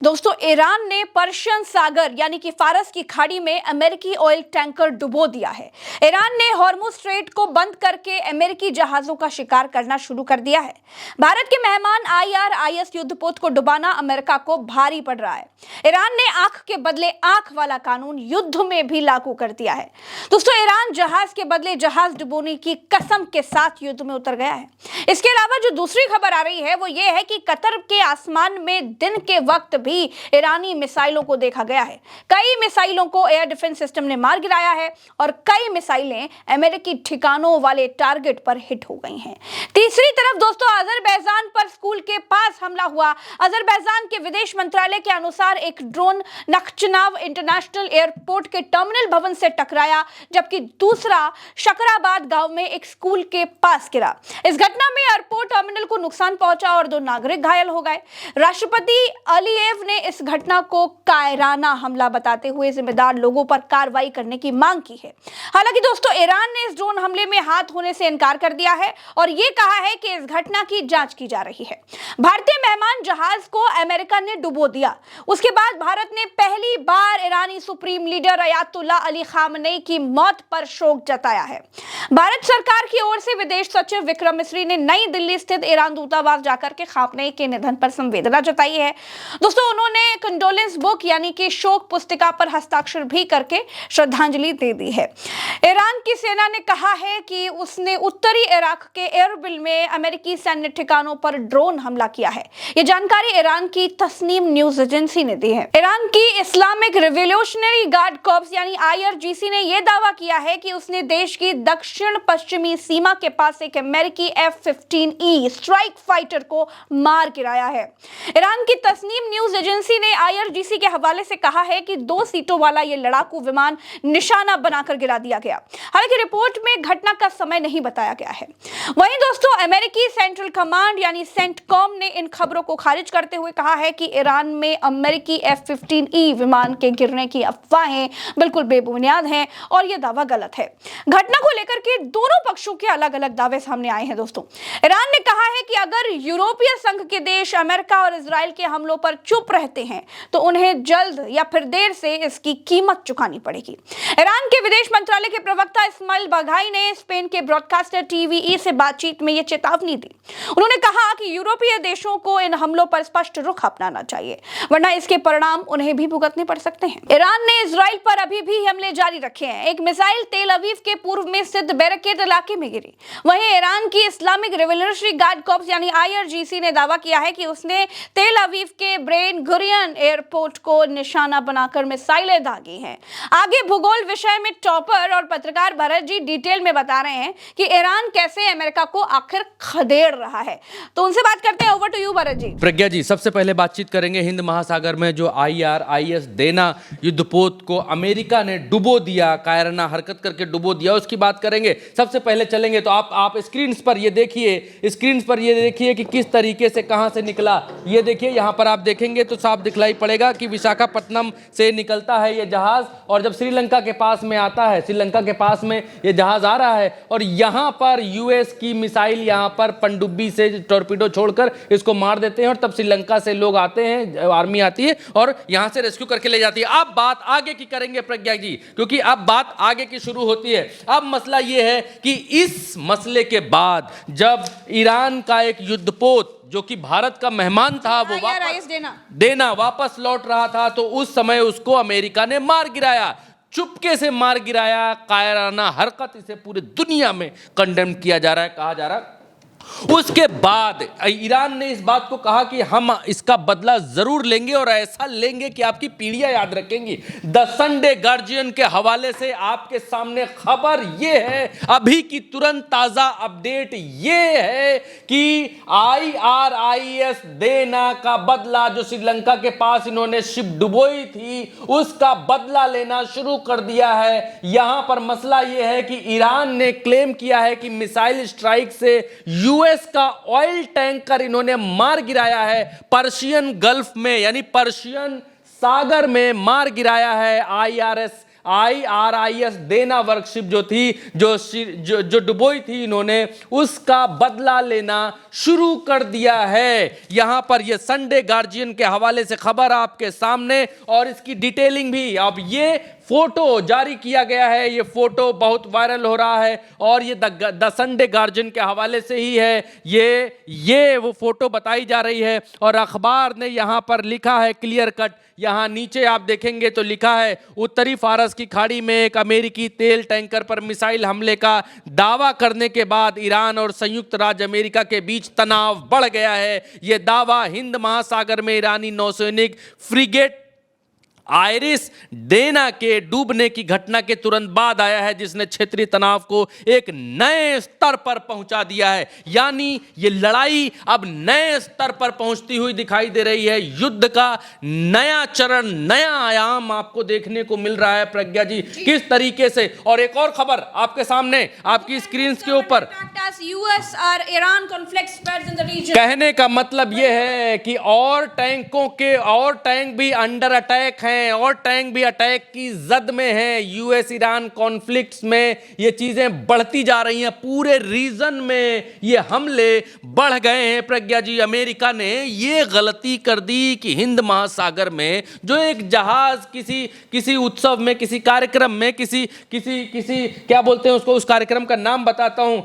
दोस्तों, ईरान ने पर्शियन सागर यानी कि फारस की खाड़ी में अमेरिकी ऑयल टैंकर डुबो दिया है। ईरान ने हॉर्मुज स्ट्रेट को बंद करके अमेरिकी जहाजों का शिकार करना शुरू कर दिया है। भारत के मेहमान IRIS युद्धपोत को डुबाना अमेरिका को भारी पड़ रहा है। ईरान ने आंख के बदले आंख वाला कानून युद्ध में भी लागू कर दिया है। दोस्तों, ईरान जहाज के बदले जहाज डुबोने की कसम के साथ युद्ध में उतर गया है। इसके अलावा जो दूसरी खबर आ रही है वो ये है कि कतर के आसमान में दिन के वक्त भी ईरानी मिसाइलों को देखा गया है। कई मिसाइलों को एयर डिफेंस सिस्टम ने मार गिराया है और कई मिसाइलें अमेरिकी ठिकानों वाले टारगेट पर हिट हो गई हैं। तीसरी तरफ दोस्तों, अजरबैजान पर स्कूल के पास हमला हुआ। अजरबैजान के विदेश मंत्रालय के अनुसार एक ड्रोन नखचनाव इंटरनेशनल एयरपोर्ट के टर्मिनल भवन से टकराया, जबकि दूसरा शकराबाद गांव में एक स्कूल के पास गिरा। इस घटना में एयरपोर्ट टर्मिनल को नुकसान पहुंचा और 2 नागरिक घायल हो गए। राष्ट्रपति अलीयेव ने इस घटना को कायराना हमला बताते हुए जिम्मेदार लोगों पर कार्रवाई करने की मांग की है। हालांकि दोस्तों, ईरान ने इस ड्रोन हमले में हाथ होने से इनकार कर दिया है और यह कहा है कि इस घटना की जांच की जा रही है। भारतीय मेहमान जहाज को अमेरिका ने डुबो दिया। उसके बाद भारत ने पहली बार ईरानी supreme leader Ayatollah Ali Khamenei की मौत पर शोक जताया है। भारत सरकार की ओर से विदेश सचिव विक्रम मिस्री ने नई दिल्ली स्थित ईरान दूतावास जाकर के खामनेई के निधन पर संवेदना जताई है। दोस्तों, उन्होंने कंडोलेंस बुक यानी कि शोक पुस्तिका पर हस्ताक्षर भी करके श्रद्धांजलि दे दी है। ईरान की सेना ने कहा है कि उसने उत्तरी इराक के एरबिल में अमेरिकी सैन्य ठिकानों पर ड्रोन हमला किया है। यह जानकारी ईरान की तस्नीम न्यूज एजेंसी ने दी है। ईरान की इस्लामिक रिवॉल्यूशनरी गार्ड कॉर्प्स यानी IRGC ने यह दावा किया है कि उसने देश की दक्षिण पश्चिमी सीमा के पास एक अमेरिकी F-15E स्ट्राइक फाइटर को मार गिराया है। ईरान की तस्नीम न्यूज एजेंसी ने IRGC के हवाले से कहा है कि 2 सीटों वाला यह लड़ाकू विमान निशाना बनाकर गिरा दिया गया। हालांकि रिपोर्ट में घटना का समय नहीं बताया गया है। वहीं दोस्तों, अमेरिकी सेंट्रल कमांड यानी सेंटकॉम ने इन खबरों को खारिज करते हुए कहा है कि ईरान में अमेरिकी F-15E विमान के गिरने की अफवाहें बिल्कुल बेबुनियाद हैं और यह दावा गलत है। घटना को लेकर के दोनों पक्षों के अलग अलग दावे सामने आए हैं। दोस्तों, ईरान ने कहा है कि अगर यूरोपीय संघ के देश अमेरिका और इजराइल के हमलों पर चुप रहते हैं तो उन्हें जल्द या फिर देर से इसकी कीमत चुकानी पड़ेगी। ईरान के विदेश मंत्रालय के प्रवक्ता इस्माइल बाघाई ने स्पेन के ब्रॉडकास्टर TVE से बातचीत में यह चेतावनी दी। उन्होंने कहा कि यूरोपीय देशों को इन हमलों पर स्पष्ट रुख अपनाना चाहिए, वरना इसके परिणाम उन्हें भी भुगतने पड़ सकते हैं। ईरान ने इजराइल पर अभी भी हमले जारी रखे हैं। एक मिसाइल तेल अवीव के पूर्व में स्थित बैरकेड इलाके में गिरी। वहीं ईरान की इस्लामिक रिवॉल्यूशनरी गार्ड कॉर्प्स यानी IRGC ने दावा किया है कि उसने तेल अवीव के बेन गुरियन एयरपोर्ट को निशाना बनाकर मिसाइलें दागी हैं। आगे भूगोल विषय में टॉपर और पत्रकार भरत जी डिटेल में बता रहे हैं कि ईरान कैसे अमेरिका को आखिर खदेड़ रहा है। तो उनसे बात करते हैं। Over to you Bharat ji. प्रज्ञा जी, सबसे पहले बातचीत करेंगे हिंद महासागर में जो IRIS देना युद्धपोत को अमेरिका ने डुबो दिया, कायराना हरकत करके डुबो दिया, उसकी बात करेंगे। सबसे पहले चलेंगे तो आप स्क्रीन पर ये देखिए कि किस तरीके से कहां से निकला। ये देखिए, यहां पर आप देखेंगे तो साफ दिखलाई पड़ेगा कि विशाखापट्टनम से निकलता है ये जहाज और जब श्रीलंका के पास में आता है, श्रीलंका के पास में ये जहाज आ रहा है और यहां पर US की मिसाइल यहां पर पनडुब्बी से टॉर्पीडो छोड़कर इसको मार देते हैं और तब श्रीलंका से लोग आते हैं, आर्मी आती है और यहां से रेस्क्यू करके ले जाती है। अब बात आगे की करेंगे प्रज्ञा जी, क्योंकि अब बात आगे की शुरू होती है। अब मसला यह है कि इस मसले के बाद जब ईरान का एक युद्धपोत जो कि भारत का मेहमान था वो वापस लौट रहा था तो उस समय उसको अमेरिका ने मार गिराया, चुपके से मार गिराया। कायराना हरकत, इसे पूरी दुनिया में कंडेम किया जा रहा है, कहा जा रहा है। उसके बाद ईरान ने इस बात को कहा कि हम इसका बदला जरूर लेंगे और ऐसा लेंगे कि आपकी पीढ़ियां याद रखेंगी। द संडे गार्जियन के हवाले से आपके सामने खबर यह है, अभी की तुरंत ताजा अपडेट यह है कि IRIS देना का बदला, जो श्रीलंका के पास इन्होंने शिप डुबोई थी, उसका बदला लेना शुरू कर दिया है। यहां पर मसला यह है कि ईरान ने क्लेम किया है कि मिसाइल स्ट्राइक से US का ऑयल टैंकर इन्होंने मार गिराया है, पर्शियन गल्फ में यानी पर्शियन सागर में मार गिराया है IRIS देना वर्कशिप जो थी, जो डुबोई थी इन्होंने, उसका बदला लेना शुरू कर दिया है। यहां पर यह संडे गार्जियन के हवाले से खबर आपके सामने और इसकी डिटेलिंग भी। अब ये फोटो जारी किया गया है, ये फोटो बहुत वायरल हो रहा है और ये द संडे गार्जियन के हवाले से ही है। ये वो फोटो बताई जा रही है और अखबार ने यहां पर लिखा है क्लियर कट। यहां नीचे आप देखेंगे तो लिखा है, उत्तरी फारस की खाड़ी में एक अमेरिकी तेल टैंकर पर मिसाइल हमले का दावा करने के बाद ईरान और संयुक्त राज्य अमेरिका के बीच तनाव बढ़ गया है। यह दावा हिंद महासागर में ईरानी नौसैनिक फ्रिगेट आयरिस डेना के डूबने की घटना के तुरंत बाद आया है, जिसने क्षेत्रीय तनाव को एक नए स्तर पर पहुंचा दिया है। यानी ये लड़ाई अब नए स्तर पर पहुंचती हुई दिखाई दे रही है। युद्ध का नया चरण, नया आयाम आपको देखने को मिल रहा है प्रज्ञा जी, किस तरीके से। और एक और खबर आपके सामने, आपकी स्क्रीन के ऊपर, कहने का मतलब यह है कि और टैंक भी अंडर अटैक हैं और टैंक भी अटैक की जद में है। यूएस ईरान कॉन्फ्लिक्ट्स में ये चीजें बढ़ती जा रही हैं, पूरे रीजन में ये हमले बढ़ गए हैं प्रज्ञा जी। अमेरिका ने ये गलती कर दी कि हिंद महासागर में जो एक जहाज किसी उत्सव में, किसी कार्यक्रम में, किसी क्या बोलते हैं उसको, उस कार्यक्रम का नाम बताता हूं,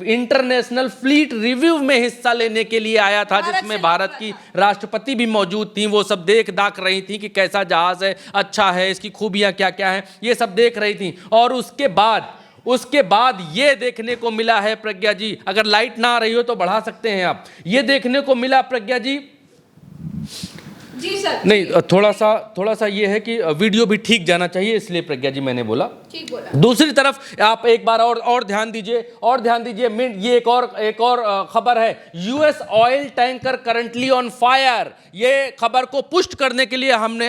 इंटरनेशनल फ्लीट रिव्यू में हिस्सा लेने के लिए आया था, जिसमें भारत की राष्ट्रपति भी मौजूद थी। वो सब देख दाख रही थी कि कैसा जहाज है, अच्छा है, इसकी खूबियां क्या क्या हैं, ये सब देख रही थी। और उसके बाद ये देखने को मिला है प्रज्ञा जी, अगर लाइट ना आ रही हो तो बढ़ा सकते हैं आप, ये देखने को मिला प्रज्ञा जी। जी सर। नहीं, थोड़ा सा ये है कि वीडियो भी ठीक जाना चाहिए, इसलिए प्रज्ञा जी मैंने बोला। ठीक बोला। दूसरी तरफ आप एक बार और ध्यान दीजिए, ये एक और खबर है, US oil tanker currently on fire. ये खबर को पुष्ट करने के लिए हमने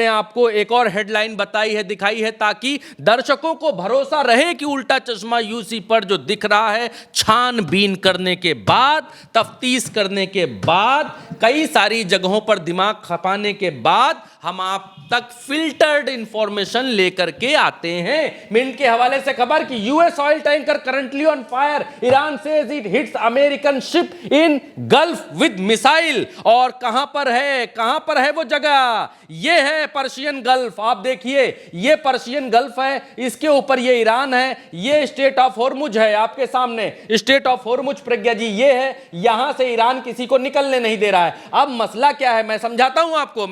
आपको एक और हेडलाइन बताई है, दिखाई है, ताकि दर्शकों को भरोसा रहे कि उल्टा चश्मा यूसी पर जो दिख रहा है, छानबीन करने के बाद, तफ्तीश करने के बाद, कई सारी जगहों पर दिमाग खपाने के बाद हम आप तक फिल्टर्ड इंफॉर्मेशन लेकर के आते हैं। मिंट के हवाले से खबर कि US oil tanker currently on fire, Iran says it hits American ship in gulf with missile. और कहां पर है वो जगह? ये है पर्शियन गल्फ। आप देखिए, ये पर्शियन गल्फ है, इसके ऊपर ये ईरान है, ये स्टेट ऑफ होर्मुज है आपके सामने, स्टेट ऑफ होर्मुज प्रज्ञा जी ये है, यहां से ईरान किसी को निकलने नहीं दे रहा है। अब मसला क्या है, मैं समझाता हूं आपको,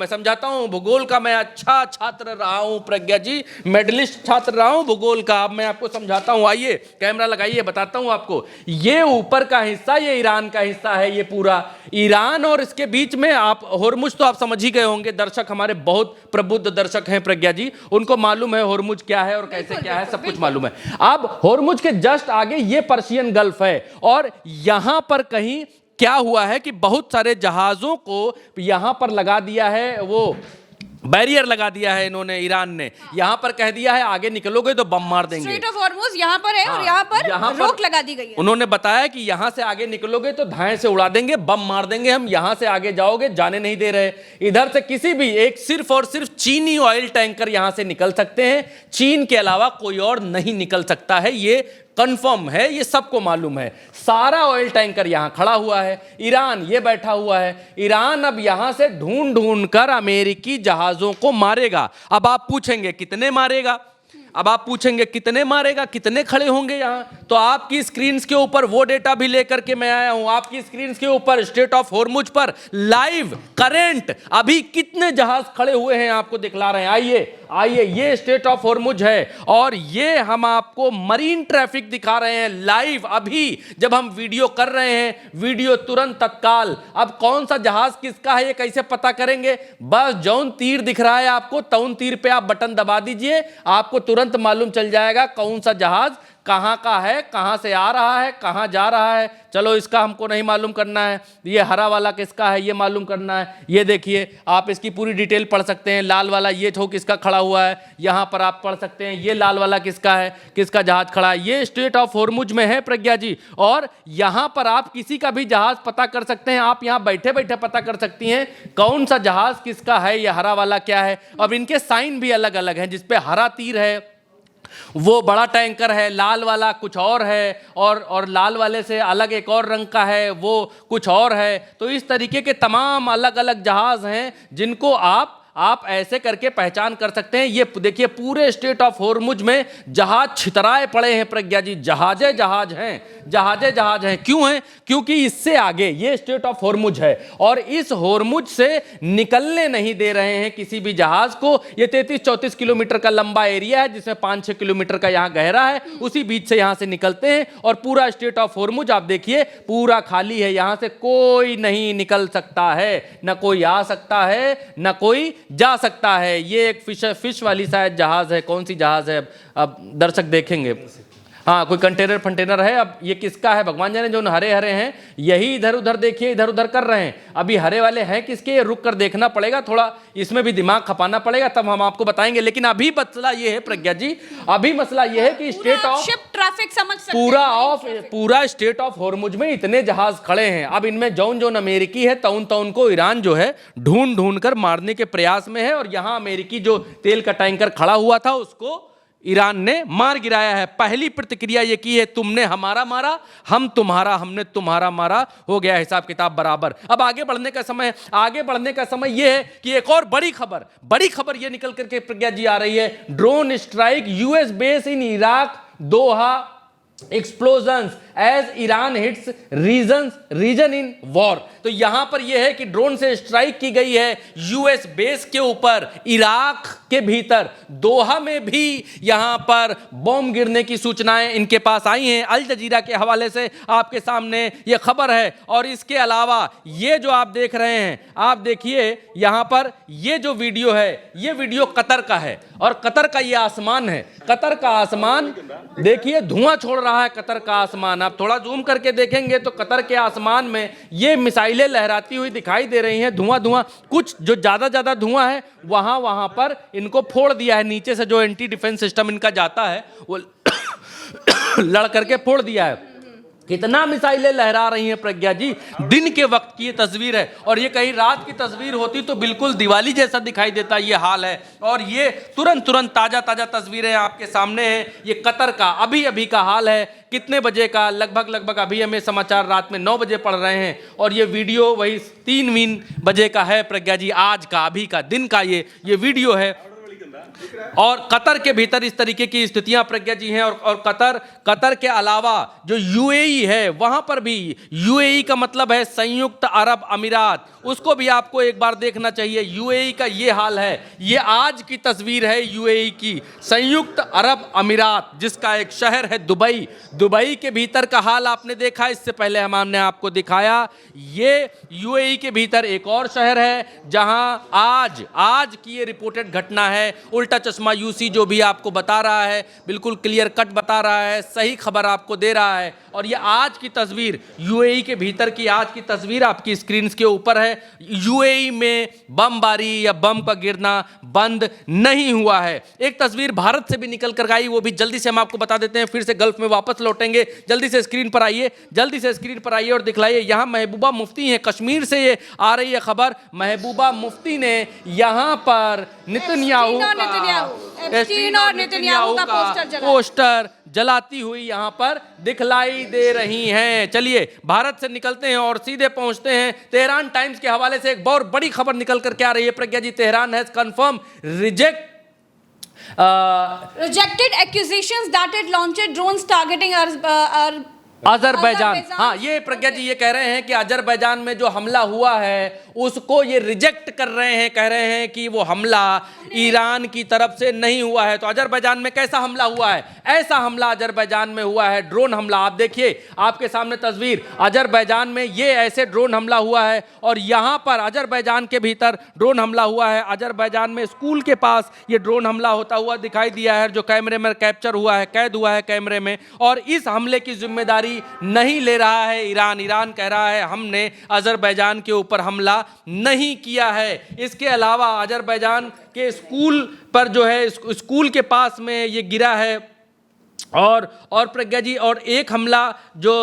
भूगोल का मैं अच्छा छात्र रहा हूं प्रज्ञा जी, मेडलिस्ट छात्र रहा हूं भूगोल का। अब मैं आपको समझाता हूं, आइए कैमरा लगाइए, बताता हूं आपको। ये ऊपर का हिस्सा, ये ईरान का हिस्सा है, ये पूरा ईरान, और इसके बीच में आप होर्मुज तो आप समझ ही गए होंगे, दर्शक हमारे बहुत प्रबुद्ध दर्शक हैं प्रज्ञा जी, उनको मालूम है होर्मुज क्या है और कैसे क्या है, सब कुछ मालूम है। अब होर्मुज के जस्ट आगे ये पर्शियन गल्फ है, और यहां पर कहीं क्या हुआ है कि बहुत सारे जहाजों को यहां पर लगा दिया है, वो बैरियर लगा दिया है इन्होंने, ईरान ने यहां पर कह दिया है आगे निकलोगे तो बम मार देंगे। स्ट्रेट ऑफ हॉर्मुज यहां पर है, और यहां पर रोक लगा दी गई है। उन्होंने बताया कि यहां से आगे निकलोगे तो धाएं से उड़ा देंगे, बम मार देंगे, हम यहां से आगे जाओगे जाने नहीं दे रहे। इधर से किसी भी एक सिर्फ और सिर्फ चीनी ऑयल टैंकर यहां से निकल सकते हैं, चीन के अलावा कोई और नहीं निकल सकता है, ये कंफर्म है, ये सबको मालूम है। सारा ऑयल टैंकर यहां खड़ा हुआ है, ईरान ये बैठा हुआ है। ईरान अब यहां से ढूंढ कर अमेरिकी जहाजों को मारेगा। अब आप पूछेंगे कितने मारेगा, कितने खड़े होंगे यहां, तो आपकी स्क्रीन के ऊपर वो डेटा भी लेकर के मैं आया हूं। आपकी स्क्रीन के ऊपर स्टेट ऑफ होर्मुज पर लाइव करेंट अभी कितने जहाज खड़े हुए हैं आपको दिखला रहे हैं। आइए, ये स्टेट ऑफ होर्मुज है, और ये हम आपको मरीन ट्रैफिक दिखा रहे हैं लाइव अभी जब हम वीडियो कर रहे हैं, वीडियो तुरंत तत्काल। अब कौन सा जहाज किसका है ये कैसे पता करेंगे? बस जौन तीर दिख रहा है आपको, तौन तीर पे आप बटन दबा दीजिए, आपको तुरंत मालूम चल जाएगा कौन सा जहाज कहाँ का है, कहाँ से आ रहा है, कहाँ जा रहा है, चलो इसका हमको नहीं मालूम करना है। ये हरा वाला किसका है ये मालूम करना है। ये देखिए आप इसकी पूरी डिटेल पढ़ सकते हैं। लाल वाला ये ठो किसका खड़ा हुआ है, यहाँ पर आप पढ़ सकते हैं। ये लाल वाला किसका है, किसका जहाज खड़ा है। ये स्ट्रेट ऑफ हॉर्मुज में है प्रज्ञा जी, और यहाँ पर आप किसी का भी जहाज पता कर सकते हैं। आप यहाँ बैठे बैठे पता कर सकती हैं कौन सा जहाज किसका है, ये हरा वाला क्या है। अब इनके साइन भी अलग अलग हैं, जिसपे हरा तीर है वो बड़ा टैंकर है, लाल वाला कुछ और है, और लाल वाले से अलग एक और रंग का है वो कुछ और है। तो इस तरीके के तमाम अलग अलग जहाज हैं जिनको आप ऐसे करके पहचान कर सकते हैं। ये देखिए पूरे स्ट्रेट ऑफ हॉर्मुज में जहाज छितराए पड़े हैं प्रज्ञा जी, जहाजे जहाज हैं, जहाजे जहाज हैं। क्यों हैं? क्योंकि इससे आगे ये स्ट्रेट ऑफ हॉर्मुज है और इस हॉर्मुज से निकलने नहीं दे रहे हैं किसी भी जहाज को। ये 33-34 किलोमीटर का लंबा एरिया है जिसमें 5-6 किलोमीटर का यहाँ गहरा है, उसी बीच से यहाँ से निकलते हैं और पूरा स्ट्रेट ऑफ हॉर्मुज आप देखिए पूरा खाली है। यहाँ से कोई नहीं निकल सकता है, न कोई आ सकता है न कोई जा सकता है। ये एक फिश वाली शायद जहाज है, कौन सी जहाज है अब दर्शक देखेंगे। हाँ कोई कंटेनर फंटेनर है। अब ये किसका है भगवान जाने। जो हरे हरे हैं यही इधर उधर देखिए इधर उधर कर रहे हैं। अभी हरे वाले हैं किसके, ये रुक कर देखना पड़ेगा, थोड़ा इसमें भी दिमाग खपाना पड़ेगा, तब हम आपको बताएंगे। लेकिन अभी मसला ये है प्रज्ञा जी, अभी मसला ये है कि स्टेट ऑफ शिप ट्रैफिक समझ सकते हैं पूरा स्टेट ऑफ हॉर्मुज में इतने जहाज खड़े हैं। अब इनमें जौन जौन अमेरिकी है तौन तौन को ईरान जो है ढूंढ ढूंढ कर मारने के प्रयास में है। और यहां अमेरिकी जो तेल का टैंकर खड़ा हुआ था उसको ईरान ने मार गिराया है। पहली प्रतिक्रिया ये की है खमने हमारा मारा, हम तुम्हारा, हमने तुम्हारा मारा, हो गया हिसाब किताब बराबर। अब आगे बढ़ने का समय यह है कि एक और बड़ी खबर ये निकल करके प्रज्ञा जी आ रही है। Drone strike US base in Iraq, Doha explosions as Iran hits region in war. तो यहां पर यह है कि ड्रोन से स्ट्राइक की गई है यूएस बेस के ऊपर इराक के भीतर। दोहा में भी यहां पर बॉम्ब गिरने की सूचनाएं इनके पास आई हैं। अल जजीरा के हवाले से आपके सामने यह खबर है। और इसके अलावा ये जो आप देख रहे हैं, आप देखिए यहां पर ये जो वीडियो है, ये वीडियो कतर का है और कतर का ये आसमान है। कतर का आसमान देखिए धुआं छोड़ रहा है। कतर का आसमान आप थोड़ा जूम करके देखेंगे तो कतर के आसमान में ये मिसाइलें लहराती हुई दिखाई दे रही हैं। धुआं कुछ जो ज्यादा धुआं है वहां पर इनको फोड़ दिया है। नीचे से जो एंटी डिफेंस सिस्टम इनका जाता है वो लड़ करके फोड़ दिया है। कितना मिसाइलें लहरा रही हैं प्रज्ञा जी। दिन के वक्त की ये तस्वीर है और ये कहीं रात की तस्वीर होती तो बिल्कुल दिवाली जैसा दिखाई देता। ये हाल है और ये तुरंत ताजा तस्वीरें आपके सामने हैं। ये कतर का अभी का हाल है। कितने बजे का, लगभग अभी हमें समाचार रात में 9 बजे पढ़ रहे हैं और ये वीडियो वही 3 बजे का है प्रज्ञा जी। आज का अभी का दिन का ये वीडियो है। और कतर के भीतर इस तरीके की स्थितियां प्रज्ञा जी हैं। और कतर के अलावा जो यूएई है वहां पर भी, यूएई का मतलब है संयुक्त अरब अमीरात, उसको भी आपको एक बार देखना चाहिए। यूएई का ये हाल है, ये आज की तस्वीर है यूएई की। संयुक्त अरब अमीरात जिसका एक शहर है दुबई के भीतर का हाल आपने देखा, इससे पहले हमने आपको दिखाया। ये यूएई के भीतर एक और शहर है जहां आज की ये रिपोर्टेड घटना है। उल्टा चश्मा यूसी जो भी आपको बता रहा है, बिल्कुल क्लियर कट बता रहा है, सही खबर आपको दे रहा है। और ये आज की तस्वीर, यूएई के भीतर की आज की तस्वीर आपकी स्क्रीन के ऊपर है। यूएई में बमबारी या बम का गिरना बंद नहीं हुआ है। एक तस्वीर भारत से भी निकल कर आई, वो भी जल्दी से हम आपको बता देते हैं, फिर से गल्फ में वापस लौटेंगे। जल्दी से स्क्रीन पर आइए और दिखलाइए। यहां महबूबा मुफ्ती हैं, कश्मीर से ये आ रही है खबर। महबूबा मुफ्ती ने यहां पर नेतन्याहू का पोस्टर जलाती हुई यहां पर दिखलाई दे रही हैं। चलिए भारत से निकलते हैं और सीधे पहुंचते हैं तेहरान टाइम्स के हवाले से। एक बहुत बड़ी खबर निकल कर क्या रही है Pragya ji. Tehran has confirm rejected accusations that it launched drones targeting Azerbaijan. हाँ ये प्रज्ञा जी ये कह रहे हैं कि अजरबैजान में जो हमला हुआ है उसको ये रिजेक्ट कर रहे हैं, कह रहे हैं कि वो हमला ईरान की तरफ से नहीं हुआ है। तो अजरबैजान में कैसा हमला हुआ है? ऐसा हमला अजरबैजान में हुआ है, ड्रोन हमला। आप देखिए आपके सामने तस्वीर, अजरबैजान में ये ऐसे ड्रोन हमला हुआ है और यहां पर अजरबैजान के भीतर ड्रोन हमला हुआ है। अजरबैजान में स्कूल के पास ये ड्रोन हमला होता हुआ दिखाई दिया है, जो कैमरे में कैप्चर हुआ है, कैद हुआ है कैमरे में। और इस हमले की जिम्मेदारी नहीं ले रहा है ईरान। ईरान कह रहा है हमने अजरबैजान के ऊपर हमला नहीं किया है। इसके अलावा अजरबैजान के स्कूल पर जो है, स्कूल के पास में ये गिरा है। और प्रज्ञा जी, और एक हमला जो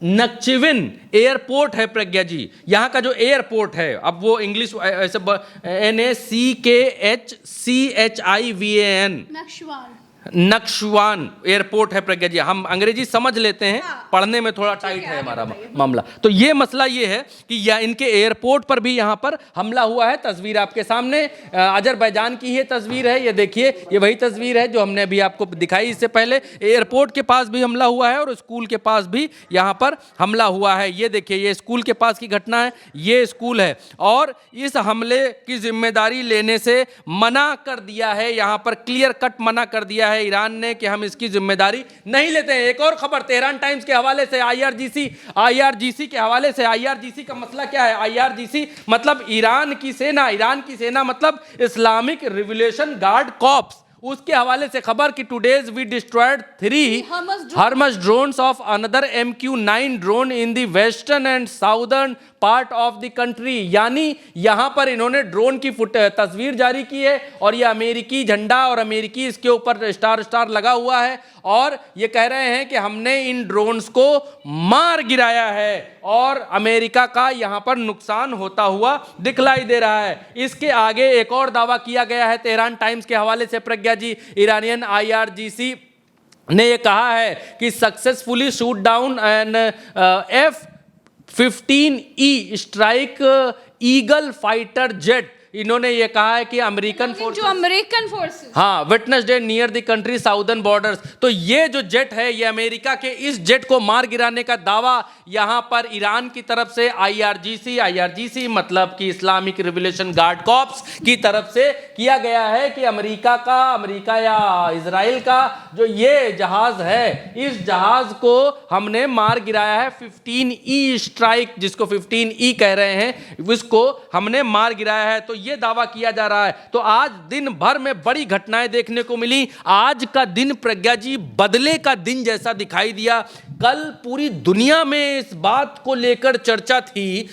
नक्चिविन एयरपोर्ट है प्रज्ञा जी, यहाँ का जो एयरपोर्ट है, अब वो इंग्लिश ऐसे NACKHCHIVAN नक्शवान एयरपोर्ट है प्रज्ञा जी। हम अंग्रेजी समझ लेते हैं, पढ़ने में थोड़ा टाइट है हमारा मामला। तो ये मसला ये है कि या इनके एयरपोर्ट पर भी यहाँ पर हमला हुआ है। तस्वीर आपके सामने अजरबैजान की ये तस्वीर है, ये देखिए, ये वही तस्वीर है जो हमने अभी आपको दिखाई इससे पहले। एयरपोर्ट के पास भी हमला हुआ है और स्कूल के पास भी यहाँ पर हमला हुआ है। ये देखिए, ये स्कूल के पास की घटना है, ये स्कूल है। और इस हमले की जिम्मेदारी लेने से मना कर दिया है, यहाँ पर क्लियर कट मना कर दिया है ईरान ने कि हम इसकी जिम्मेदारी नहीं लेते हैं। एक और खबर तेहरान टाइम्स के हवाले से, आईआरजीसी के हवाले से। आईआरजीसी का मसला क्या है? आईआरजीसी मतलब ईरान की सेना, ईरान की सेना मतलब इस्लामिक रिवोल्यूशन गार्ड कॉर्प्स। उसके हवाले से खबर कि today's we destroyed 3 HIMARS drones of another MQ-9 drone in the western and southern part of the country. यानी यहां पर इन्होंने ड्रोन की तस्वीर जारी की है और ये अमेरिकी झंडा और अमेरिकी इसके ऊपर स्टार लगा हुआ है और ये कह रहे हैं कि हमने इन ड्रोन्स को मार गिराया है और अमेरिका का यहां पर नुकसान होता हुआ दिखलाई दे रहा है। इसके आगे एक और दावा किया गया है तेहरान टाइम्स के हवाले से प्रज्ञा जी। ईरानियन IRGC ने यह कहा है कि successfully shoot down an F-15E strike eagle fighter jet. इन्होंने ये कहा है कि अमेरिकन फोर्सेस हाँ witnessed day near the country southern borders. तो ये जो जेट है, ये अमेरिका के इस जेट को मार गिराने का दावा यहां पर ईरान की तरफ से IRGC मतलब कि इस्लामिक रिवोल्यूशन गार्ड कॉर्प्स की तरफ से किया गया है कि अमेरिका या इजराइल का जो ये जहाज है, इस जहाज को हमने मार गिराया है। 15E स्ट्राइक, जिसको 15E कह रहे हैं, उसको हमने मार गिराया है। तो ये दावा किया जा रहा है। तो आज दिन भर में बड़ी घटनाएं देखने को मिली। आज का दिन प्रज्ञा जी बदले का दिन जैसा दिखाई दिया। कल पूरी दुनिया में इस बात को लेकर चर्चा थी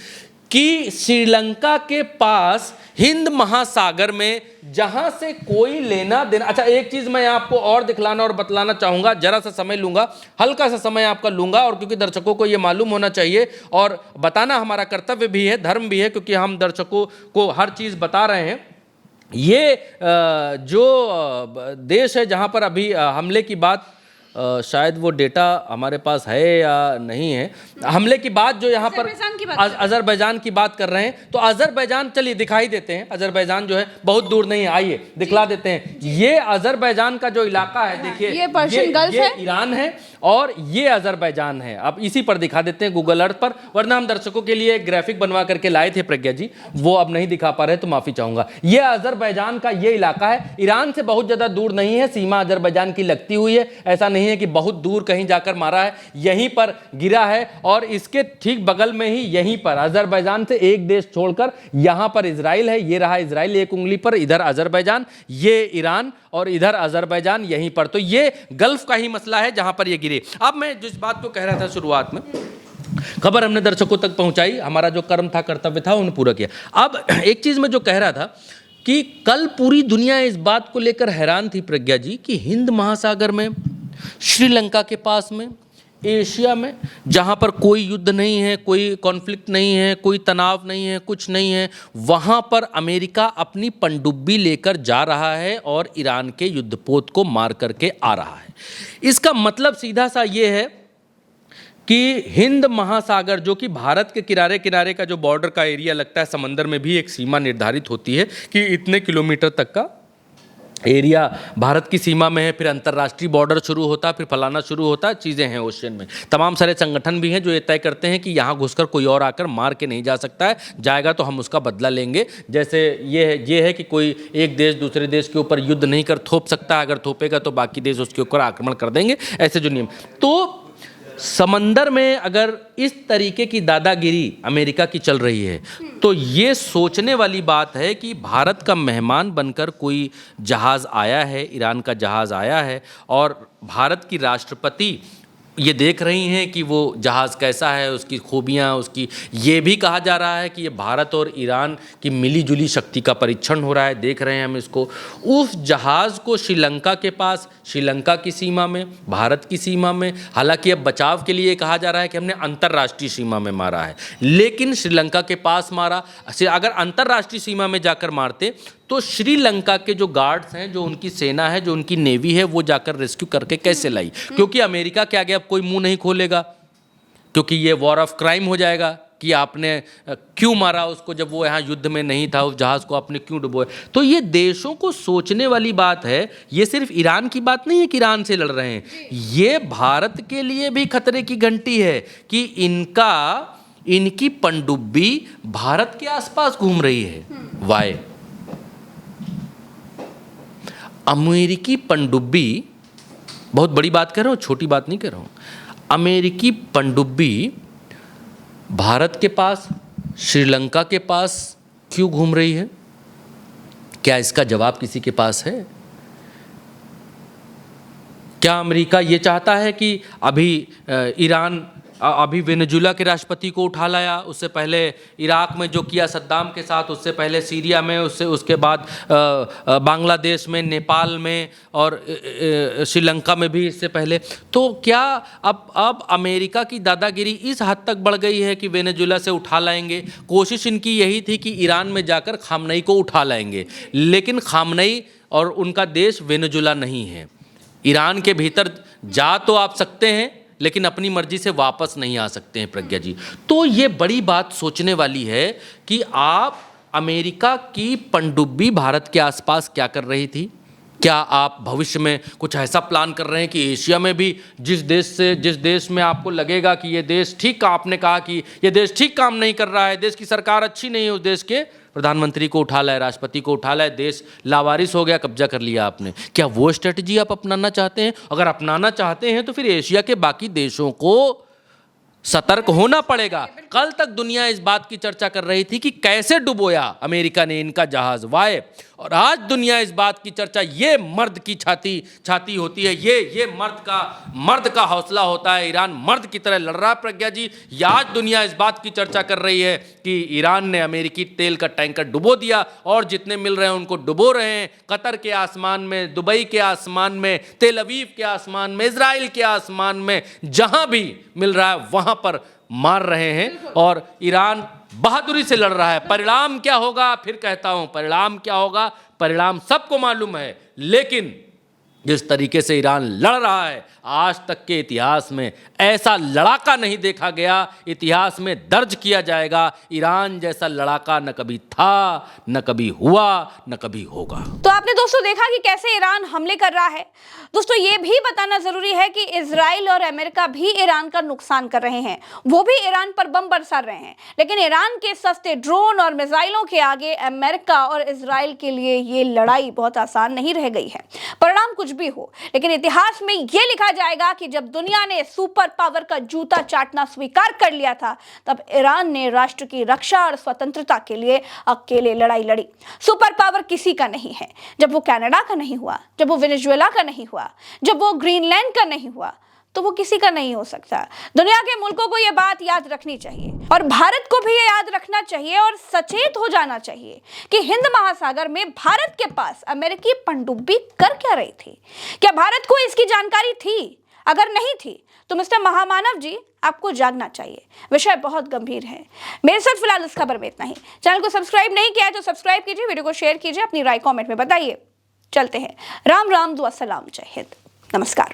कि श्रीलंका के पास हिंद महासागर में जहां से कोई लेना देना। अच्छा, एक चीज मैं आपको और दिखलाना और बतलाना चाहूंगा, जरा सा समय लूंगा, हल्का सा समय आपका लूंगा, और क्योंकि दर्शकों को यह मालूम होना चाहिए और बताना हमारा कर्तव्य भी है, धर्म भी है, क्योंकि हम दर्शकों को हर चीज बता रहे हैं। ये जो देश है जहां पर अभी हमले की बात, शायद वो डेटा हमारे पास है या नहीं है, हमले की बात जो यहाँ पर अजरबैजान की बात कर रहे हैं। तो अजरबैजान, चलिए दिखाई देते हैं, अजरबैजान जो है बहुत दूर नहीं है, आइए दिखला देते हैं। ये अजरबैजान का जो इलाका है, देखिए ये पर्शियन गल्फ है, ईरान है और ये अजरबैजान है। अब इसी पर दिखा देते हैं गूगल अर्थ पर, वरना हम दर्शकों के लिए एक ग्राफिक बनवा करके लाए थे प्रज्ञा जी, वो अब नहीं दिखा पा रहे तो माफी चाहूंगा। ये अजरबैजान का ये इलाका है, ईरान से बहुत ज्यादा दूर नहीं है, सीमा अजरबैजान की लगती हुई है। ऐसा नहीं है कि बहुत दूर कहीं जाकर मारा है, यहीं पर गिरा है और इसके ठीक बगल में ही, यहीं पर अजरबैजान से एक देश छोड़कर यहां पर इजराइल है। ये रहा इजराइल एक उंगली पर, इधर अजरबैजान, ये ईरान और इधर अजरबैजान यहीं पर। तो ये गल्फ का ही मसला है जहां पर ये गिरे। अब मैं जिस बात को कह रहा था शुरुआत में, खबर हमने दर्शकों तक पहुंचाई, हमारा जो कर्म था, कर्तव्य था, उन्हें पूरा किया। अब एक चीज मैं जो कह रहा था कि कल पूरी दुनिया इस बात को लेकर हैरान थी प्रज्ञा जी कि हिंद महासागर में, श्रीलंका के पास में, एशिया में, जहां पर कोई युद्ध नहीं है, कोई कॉन्फ्लिक्ट नहीं है, कोई तनाव नहीं है, कुछ नहीं है, वहां पर अमेरिका अपनी पनडुब्बी लेकर जा रहा है और ईरान के युद्धपोत को मार करके आ रहा है। इसका मतलब सीधा सा ये है कि हिंद महासागर, जो कि भारत के किनारे किनारे का जो बॉर्डर का एरिया लगता है, समंदर में भी एक सीमा निर्धारित होती है कि इतने किलोमीटर तक का एरिया भारत की सीमा में है, फिर अंतर्राष्ट्रीय बॉर्डर शुरू होता, फिर फलाना शुरू होता, चीज़ें हैं ओशियन में। तमाम सारे संगठन भी हैं जो ये तय करते हैं कि यहाँ घुसकर कोई और आकर मार के नहीं जा सकता है, जाएगा तो हम उसका बदला लेंगे। जैसे ये है कि कोई एक देश दूसरे देश के ऊपर युद्ध नहीं कर थोप सकता, अगर थोपेगा तो बाकी देश उसके ऊपर आक्रमण कर देंगे, ऐसे जो नियम। तो समंदर में अगर इस तरीके की दादागिरी अमेरिका की चल रही है तो ये सोचने वाली बात है कि भारत का मेहमान बनकर कोई जहाज़ आया है, ईरान का जहाज़ आया है, और भारत की राष्ट्रपति ये देख रही हैं कि वो जहाज़ कैसा है, उसकी खूबियाँ, उसकी, ये भी कहा जा रहा है कि ये भारत और ईरान की मिलीजुली शक्ति का परीक्षण हो रहा है, देख रहे हैं हम इसको। उस जहाज़ को श्रीलंका के पास, श्रीलंका की सीमा में, भारत की सीमा में, हालांकि अब बचाव के लिए कहा जा रहा है कि हमने अंतर्राष्ट्रीय सीमा में मारा है, लेकिन श्रीलंका के पास मारा। अगर अंतर्राष्ट्रीय सीमा में जाकर मारते तो श्रीलंका के जो गार्ड्स हैं, जो उनकी सेना है, जो उनकी नेवी है, वो जाकर रेस्क्यू करके कैसे लाई? क्योंकि अमेरिका के आगे अब कोई मुंह नहीं खोलेगा, क्योंकि ये वॉर ऑफ क्राइम हो जाएगा कि आपने क्यों मारा उसको जब वो यहाँ युद्ध में नहीं था, उस जहाज़ को आपने क्यों डुबोया। तो ये देशों को सोचने वाली बात है। ये सिर्फ ईरान की बात नहीं है कि ईरान से लड़ रहे हैं, ये भारत के लिए भी खतरे की घंटी है कि इनकी पनडुब्बी भारत के आसपास घूम रही है। वाई? अमेरिकी पनडुब्बी, बहुत बड़ी बात कह रहा हूँ, छोटी बात नहीं कह रहा हूँ, अमेरिकी पनडुब्बी भारत के पास, श्रीलंका के पास क्यों घूम रही है? क्या इसका जवाब किसी के पास है? क्या अमेरिका ये चाहता है कि ईरान अभी वेनेजुला के राष्ट्रपति को उठा लाया, उससे पहले इराक में जो किया सद्दाम के साथ, उससे पहले सीरिया में, उसके बाद बांग्लादेश में, नेपाल में और श्रीलंका में भी इससे पहले। तो क्या अब अमेरिका की दादागिरी इस हद तक बढ़ गई है कि वेनेजुला से उठा लाएंगे? कोशिश इनकी यही थी कि ईरान में जाकर खामनई को उठा लाएंगे, लेकिन खामनई और उनका देश वेनेजुला नहीं है। ईरान के भीतर जा तो आप सकते हैं, लेकिन अपनी मर्जी से वापस नहीं आ सकते हैं, प्रज्ञा जी। तो ये बड़ी बात सोचने वाली है कि आप अमेरिका की पनडुब्बी भारत के आसपास क्या कर रही थी? क्या आप भविष्य में कुछ ऐसा प्लान कर रहे हैं कि एशिया में भी जिस देश में आपको लगेगा कि ये देश ठीक, आपने कहा कि ये देश ठीक काम नहीं कर रहा है, देश की सरकार अच्छी नहीं है, उस देश के प्रधानमंत्री को उठा लाए, राष्ट्रपति को उठा लाए, देश लावारिस हो गया, कब्जा कर लिया आपने? क्या वो स्ट्रेटजी आप अपनाना चाहते हैं? अगर अपनाना चाहते हैं तो फिर एशिया के बाकी देशों को सतर्क होना पड़ेगा। कल तक दुनिया इस बात की चर्चा कर रही थी कि कैसे डुबोया अमेरिका ने इनका जहाज, वाई, और आज दुनिया इस बात की चर्चा, ये मर्द की छाती होती है, ये मर्द का हौसला होता है। ईरान मर्द की तरह लड़ रहा है, प्रज्ञा जी। आज दुनिया इस बात की चर्चा कर रही है कि ईरान ने अमेरिकी तेल का टैंकर डुबो दिया, और जितने मिल रहे हैं उनको डुबो रहे हैं। कतर के आसमान में, दुबई के आसमान में, तेल अवीव के आसमान में, इजराइल के आसमान में, जहां भी मिल रहा है वहां पर मार रहे हैं, और ईरान बहादुरी से लड़ रहा है। परिणाम क्या होगा? फिर कहता हूं, परिणाम क्या होगा? परिणाम सबको मालूम है, लेकिन जिस तरीके से ईरान लड़ रहा है, आज तक के इतिहास में ऐसा लड़ाका नहीं देखा गया। इतिहास में दर्ज किया जाएगा, ईरान जैसा लड़ाका न कभी था, न कभी हुआ, न कभी होगा। तो आपने दोस्तों देखा कि कैसे ईरान हमले कर रहा है। दोस्तों ये भी बताना जरूरी है कि इजराइल और अमेरिका भी ईरान का नुकसान कर रहे हैं, वो भी ईरान पर बम बरसा रहे हैं, लेकिन ईरान के सस्ते ड्रोन और मिसाइलों के आगे अमेरिका और इजराइल के लिए ये लड़ाई बहुत आसान नहीं रह गई है। परिणाम कुछ भी हो, लेकिन इतिहास में यह लिखा जाएगा कि जब दुनिया ने सुपर पावर का जूता चाटना स्वीकार कर लिया था, तब ईरान ने राष्ट्र की रक्षा और स्वतंत्रता के लिए अकेले लड़ाई लड़ी। सुपर पावर किसी का नहीं है। जब वो कनाडा का नहीं हुआ, जब वो वेनेजुएला का नहीं हुआ, जब वो ग्रीनलैंड का नहीं हुआ, तो वो किसी का नहीं हो सकता। दुनिया के मुल्कों को यह बात याद रखनी चाहिए, और भारत को भी यह याद रखना चाहिए और सचेत हो जाना चाहिए कि हिंद महासागर में भारत के पास अमेरिकी पनडुब्बी कर क्या रही थी। क्या भारत को इसकी जानकारी थी? अगर नहीं थी तो मिस्टर महामानव जी, आपको जागना चाहिए। विषय बहुत गंभीर है। मेरे साथ फिलहाल इस खबर में इतना ही। चैनल को सब्सक्राइब नहीं किया है तो सब्सक्राइब कीजिए, वीडियो को शेयर कीजिए, अपनी राय कमेंट में बताइए। चलते हैं। राम राम, दुआ सलाम, जय हिंद, नमस्कार।